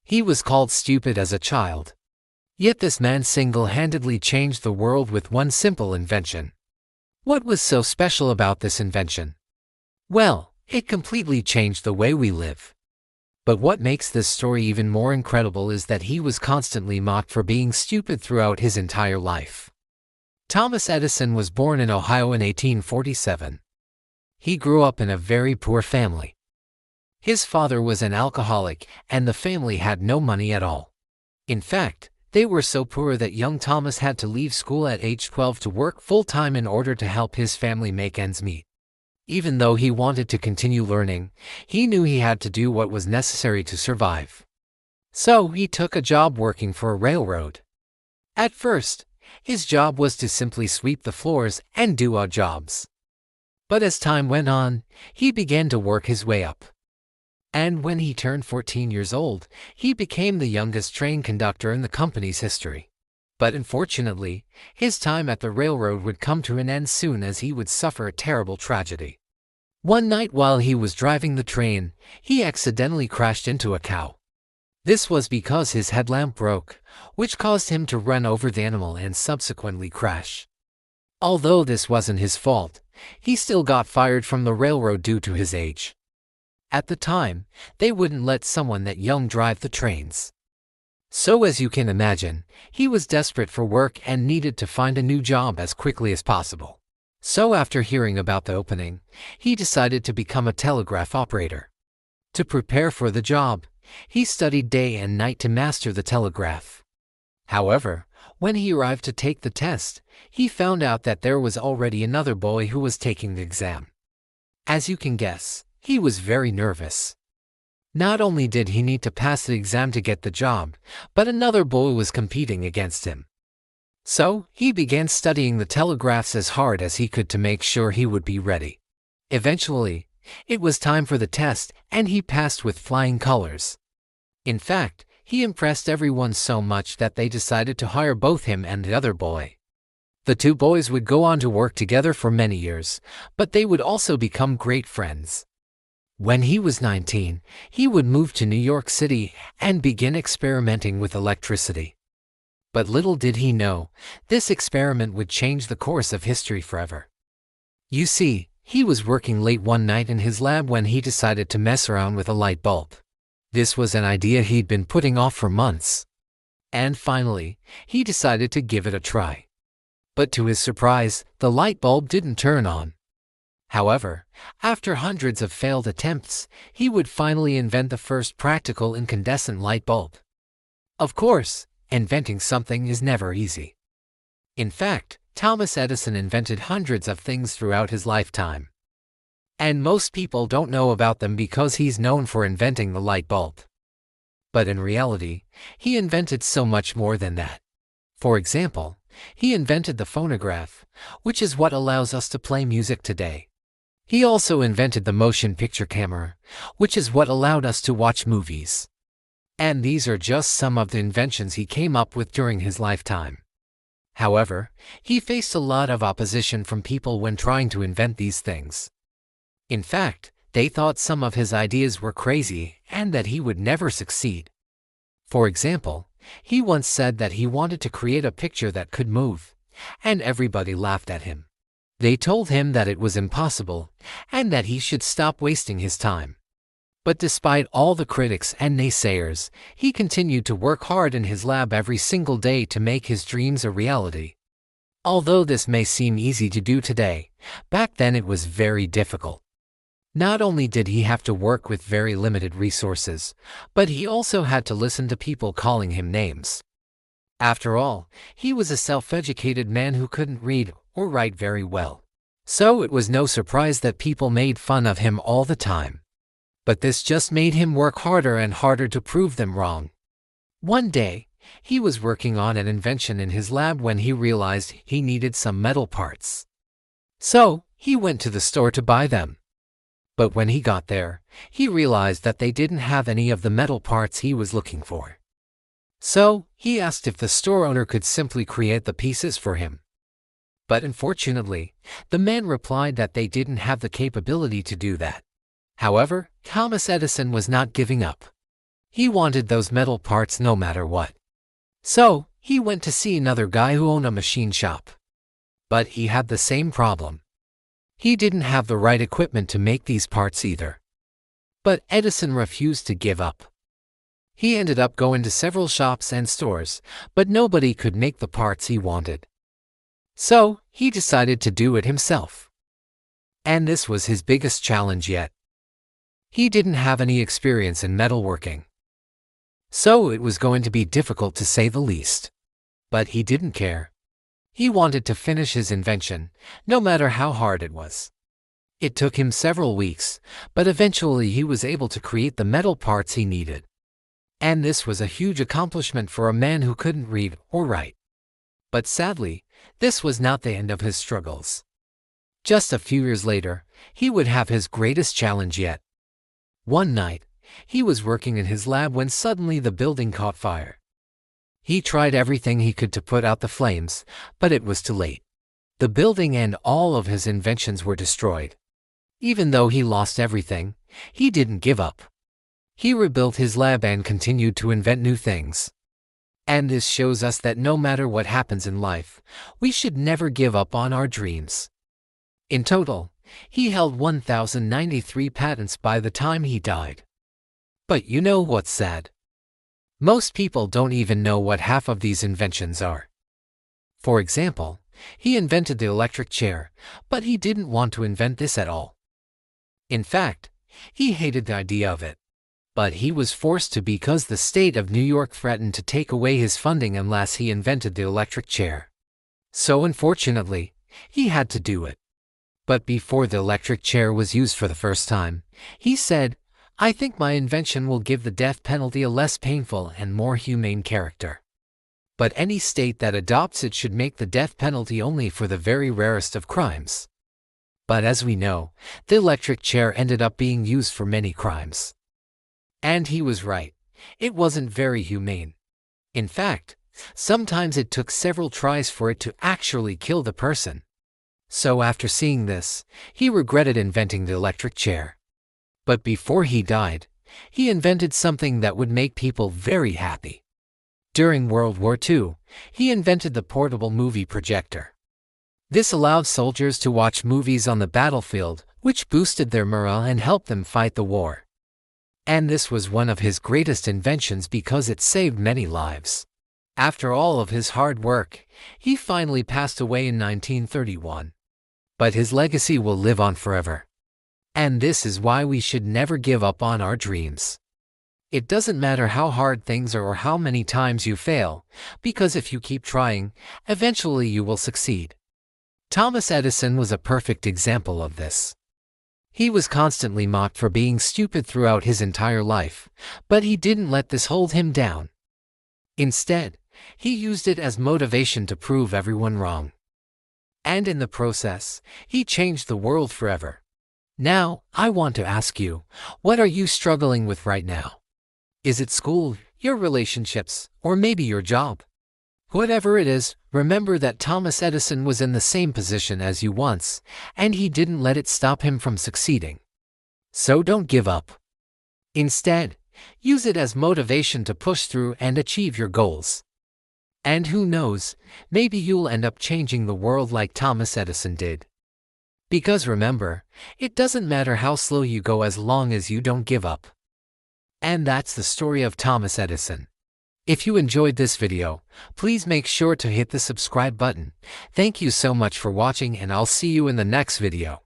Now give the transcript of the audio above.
He was called stupid as a child. Yet this man single-handedly changed the world with one simple invention. What was so special about this invention? Well, it completely changed the way we live. But what makes this story even more incredible is that he was constantly mocked for being stupid throughout his entire life. Thomas Edison was born in Ohio in 1847. He grew up in a very poor family. His father was an alcoholic, and the family had no money at all. In fact, they were so poor that young Thomas had to leave school at age 12 to work full-time in order to help his family make ends meet. Even though he wanted to continue learning, he knew he had to do what was necessary to survive. So he took a job working for a railroad. At first, his job was to simply sweep the floors and do odd jobs. But as time went on, he began to work his way up. And when he turned 14 years old, he became the youngest train conductor in the company's history. But unfortunately, his time at the railroad would come to an end soon, as he would suffer a terrible tragedy. One night while he was driving the train, he accidentally crashed into a cow. This was because his headlamp broke, which caused him to run over the animal and subsequently crash. Although this wasn't his fault, he still got fired from the railroad due to his age. At the time, they wouldn't let someone that young drive the trains. So as you can imagine, he was desperate for work and needed to find a new job as quickly as possible. So after hearing about the opening, he decided to become a telegraph operator. To prepare for the job, he studied day and night to master the telegraph. However, when he arrived to take the test, he found out that there was already another boy who was taking the exam. As you can guess, he was very nervous. Not only did he need to pass the exam to get the job, but another boy was competing against him. So, he began studying the telegraphs as hard as he could to make sure he would be ready. Eventually, it was time for the test, and he passed with flying colors. In fact, he impressed everyone so much that they decided to hire both him and the other boy. The two boys would go on to work together for many years, but they would also become great friends. When he was 19, he would move to New York City and begin experimenting with electricity. But little did he know, this experiment would change the course of history forever. You see, he was working late one night in his lab when he decided to mess around with a light bulb. This was an idea he'd been putting off for months. And finally, he decided to give it a try. But to his surprise, the light bulb didn't turn on. However, after hundreds of failed attempts, he would finally invent the first practical incandescent light bulb. Of course, inventing something is never easy. In fact, Thomas Edison invented hundreds of things throughout his lifetime. And most people don't know about them because he's known for inventing the light bulb. But in reality, he invented so much more than that. For example, he invented the phonograph, which is what allows us to play music today. He also invented the motion picture camera, which is what allowed us to watch movies. And these are just some of the inventions he came up with during his lifetime. However, he faced a lot of opposition from people when trying to invent these things. In fact, they thought some of his ideas were crazy and that he would never succeed. For example, he once said that he wanted to create a picture that could move, and everybody laughed at him. They told him that it was impossible, and that he should stop wasting his time. But despite all the critics and naysayers, he continued to work hard in his lab every single day to make his dreams a reality. Although this may seem easy to do today, back then it was very difficult. Not only did he have to work with very limited resources, but he also had to listen to people calling him names. After all, he was a self-educated man who couldn't read or write very well. So it was no surprise that people made fun of him all the time. But this just made him work harder and harder to prove them wrong. One day, he was working on an invention in his lab when he realized he needed some metal parts. So, he went to the store to buy them. But when he got there, he realized that they didn't have any of the metal parts he was looking for. So, he asked if the store owner could simply create the pieces for him. But unfortunately, the man replied that they didn't have the capability to do that. However, Thomas Edison was not giving up. He wanted those metal parts no matter what. So, he went to see another guy who owned a machine shop. But he had the same problem. He didn't have the right equipment to make these parts either. But Edison refused to give up. He ended up going to several shops and stores, but nobody could make the parts he wanted. So, he decided to do it himself. And this was his biggest challenge yet. He didn't have any experience in metalworking. So it was going to be difficult to say the least. But he didn't care. He wanted to finish his invention, no matter how hard it was. It took him several weeks, but eventually he was able to create the metal parts he needed. And this was a huge accomplishment for a man who couldn't read or write. But sadly, this was not the end of his struggles. Just a few years later, he would have his greatest challenge yet. One night, he was working in his lab when suddenly the building caught fire. He tried everything he could to put out the flames, but it was too late. The building and all of his inventions were destroyed. Even though he lost everything, he didn't give up. He rebuilt his lab and continued to invent new things. And this shows us that no matter what happens in life, we should never give up on our dreams. In total, he held 1,093 patents by the time he died. But you know what's sad? Most people don't even know what half of these inventions are. For example, he invented the electric chair, but he didn't want to invent this at all. In fact, he hated the idea of it. But he was forced to because the state of New York threatened to take away his funding unless he invented the electric chair. So unfortunately, he had to do it. But before the electric chair was used for the first time, he said, "I think my invention will give the death penalty a less painful and more humane character." But any state that adopts it should make the death penalty only for the very rarest of crimes. But as we know, the electric chair ended up being used for many crimes. And he was right. It wasn't very humane. In fact, sometimes it took several tries for it to actually kill the person. So after seeing this, he regretted inventing the electric chair. But before he died, he invented something that would make people very happy. During World War II, he invented the portable movie projector. This allowed soldiers to watch movies on the battlefield, which boosted their morale and helped them fight the war. And this was one of his greatest inventions because it saved many lives. After all of his hard work, he finally passed away in 1931. But his legacy will live on forever. And this is why we should never give up on our dreams. It doesn't matter how hard things are or how many times you fail, because if you keep trying, eventually you will succeed. Thomas Edison was a perfect example of this. He was constantly mocked for being stupid throughout his entire life, but he didn't let this hold him down. Instead, he used it as motivation to prove everyone wrong. And in the process, he changed the world forever. Now, I want to ask you, what are you struggling with right now? Is it school, your relationships, or maybe your job? Whatever it is, remember that Thomas Edison was in the same position as you once, and he didn't let it stop him from succeeding. So don't give up. Instead, use it as motivation to push through and achieve your goals. And who knows, maybe you'll end up changing the world like Thomas Edison did. Because remember, it doesn't matter how slow you go as long as you don't give up. And that's the story of Thomas Edison. If you enjoyed this video, please make sure to hit the subscribe button. Thank you so much for watching and I'll see you in the next video.